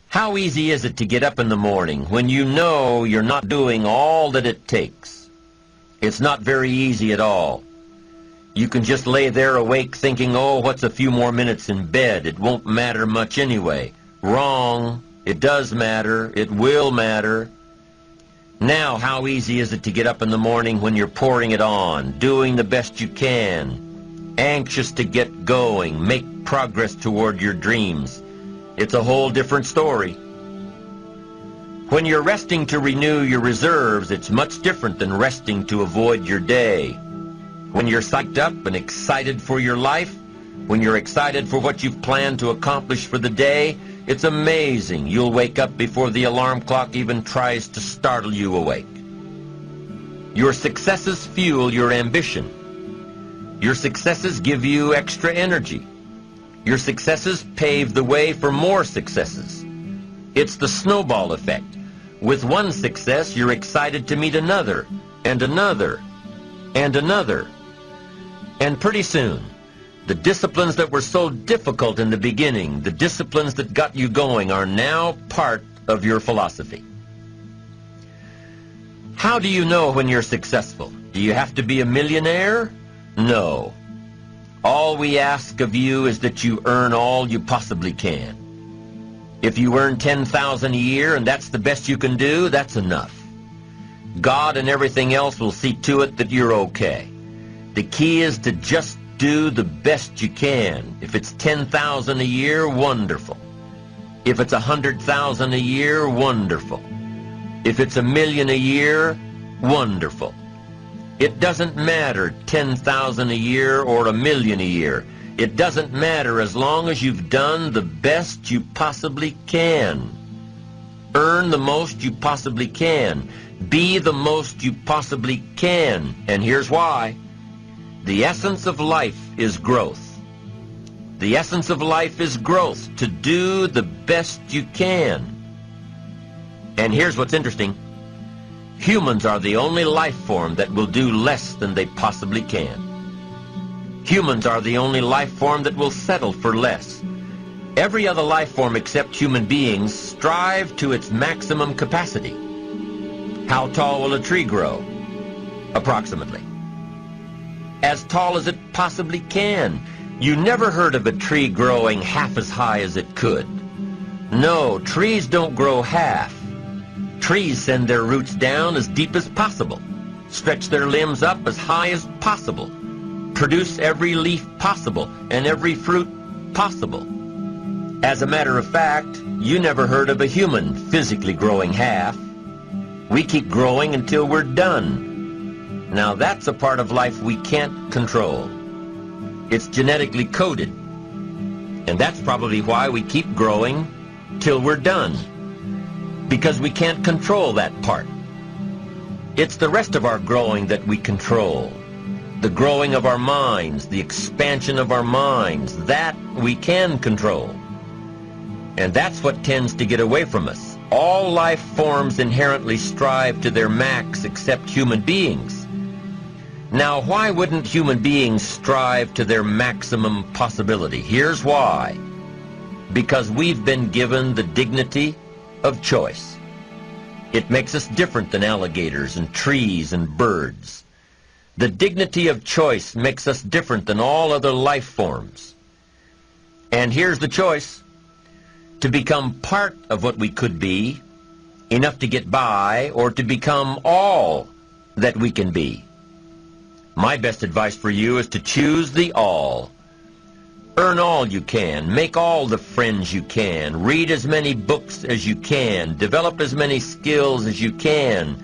How easy is it to get up in the morning when you know you're not doing all that it takes? It's not very easy at all. You can just lay there awake thinking, oh, what's a few more minutes in bed? It won't matter much anyway. Wrong. It does matter. It will matter. Now, how easy is it to get up in the morning when you're pouring it on, doing the best you can, anxious to get going, make progress toward your dreams? It's a whole different story. When you're resting to renew your reserves, it's much different than resting to avoid your day. When you're psyched up and excited for your life, when you're excited for what you've planned to accomplish for the day, it's amazing. You'll wake up before the alarm clock even tries to startle you awake. Your successes fuel your ambition. Your successes give you extra energy. Your successes pave the way for more successes. It's the snowball effect. With one success, you're excited to meet another, and another, and another. And pretty soon, the disciplines that were so difficult in the beginning, the disciplines that got you going, are now part of your philosophy. How do you know when you're successful? Do you have to be a millionaire? No. All we ask of you is that you earn all you possibly can. If you earn $10,000 a year and that's the best you can do, that's enough. God and everything else will see to it that you're okay. The key is to just do the best you can. If it's $10,000 a year, wonderful. If it's $100,000 a year, wonderful. If it's $1 million a year, wonderful. It doesn't matter $10,000 a year or $1 million a year. It doesn't matter as long as you've done the best you possibly can. Earn the most you possibly can. Be the most you possibly can. And here's why. The essence of life is growth. The essence of life is growth, to do the best you can. And here's what's interesting. Humans are the only life form that will do less than they possibly can. Humans are the only life form that will settle for less. Every other life form except human beings strive to its maximum capacity. How tall will a tree grow? Approximately. As tall as it possibly can. You never heard of a tree growing half as high as it could. No, trees don't grow half. Trees send their roots down as deep as possible, stretch their limbs up as high as possible, produce every leaf possible and every fruit possible. As a matter of fact, you never heard of a human physically growing half. We keep growing until we're done. Now that's a part of life we can't control. It's genetically coded. And that's probably why we keep growing till we're done. Because we can't control that part. It's the rest of our growing that we control. The growing of our minds, the expansion of our minds, that we can control. And that's what tends to get away from us. All life forms inherently strive to their max except human beings. Now, why wouldn't human beings strive to their maximum possibility? Here's why. Because we've been given the dignity of choice. It makes us different than alligators and trees and birds. The dignity of choice makes us different than all other life forms. And here's the choice. To become part of what we could be, enough to get by, or to become all that we can be. My best advice for you is to choose the all. Earn all you can, make all the friends you can, read as many books as you can, develop as many skills as you can,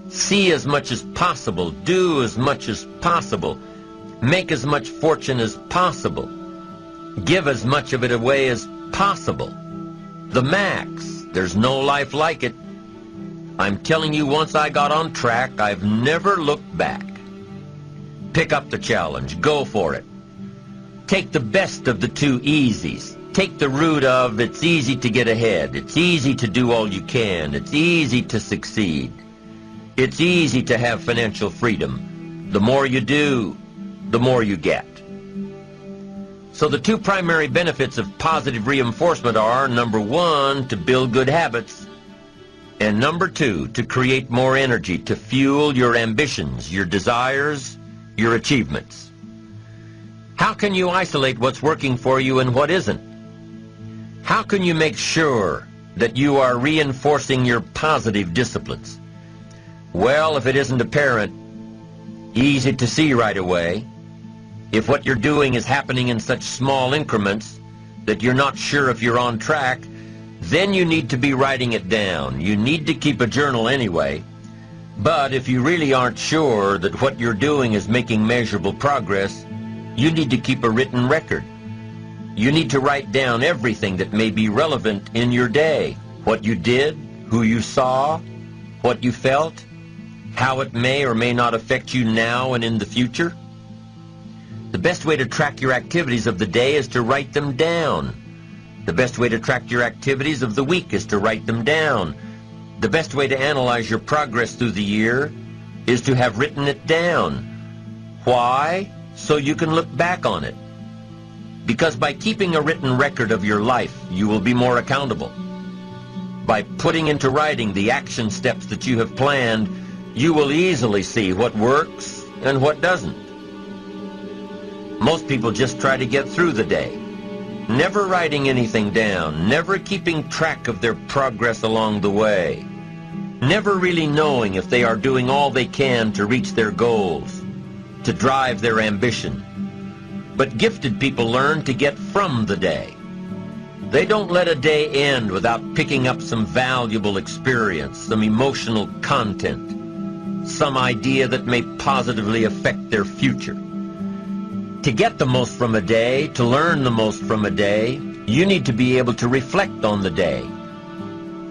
see as much as possible, do as much as possible, make as much fortune as possible, give as much of it away as possible. The max. There's no life like it. I'm telling you, once I got on track, I've never looked back. Pick up the challenge. Go for it. Take the best of the two easies. Take the route of it's easy to get ahead. It's easy to do all you can. It's easy to succeed. It's easy to have financial freedom. The more you do, the more you get. So the two primary benefits of positive reinforcement are, number one, to build good habits, and number two, to create more energy, to fuel your ambitions, your desires, your achievements. How can you isolate what's working for you and what isn't? How can you make sure that you are reinforcing your positive disciplines? Well, if it isn't apparent, easy to see right away, if what you're doing is happening in such small increments that you're not sure if you're on track, then you need to be writing it down. You need to keep a journal anyway. But if you really aren't sure that what you're doing is making measurable progress, you need to keep a written record. You need to write down everything that may be relevant in your day. What you did, who you saw, what you felt, how it may or may not affect you now and in the future. The best way to track your activities of the day is to write them down. The best way to track your activities of the week is to write them down. The best way to analyze your progress through the year is to have written it down. Why? So you can look back on it. Because by keeping a written record of your life, you will be more accountable. By putting into writing the action steps that you have planned, you will easily see what works and what doesn't. Most people just try to get through the day, never writing anything down, never keeping track of their progress along the way, never really knowing if they are doing all they can to reach their goals, to drive their ambition. But gifted people learn to get from the day. They don't let a day end without picking up some valuable experience, some emotional content, some idea that may positively affect their future. To get the most from a day, to learn the most from a day, you need to be able to reflect on the day.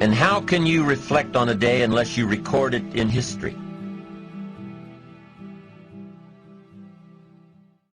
And how can you reflect on a day unless you record it in history?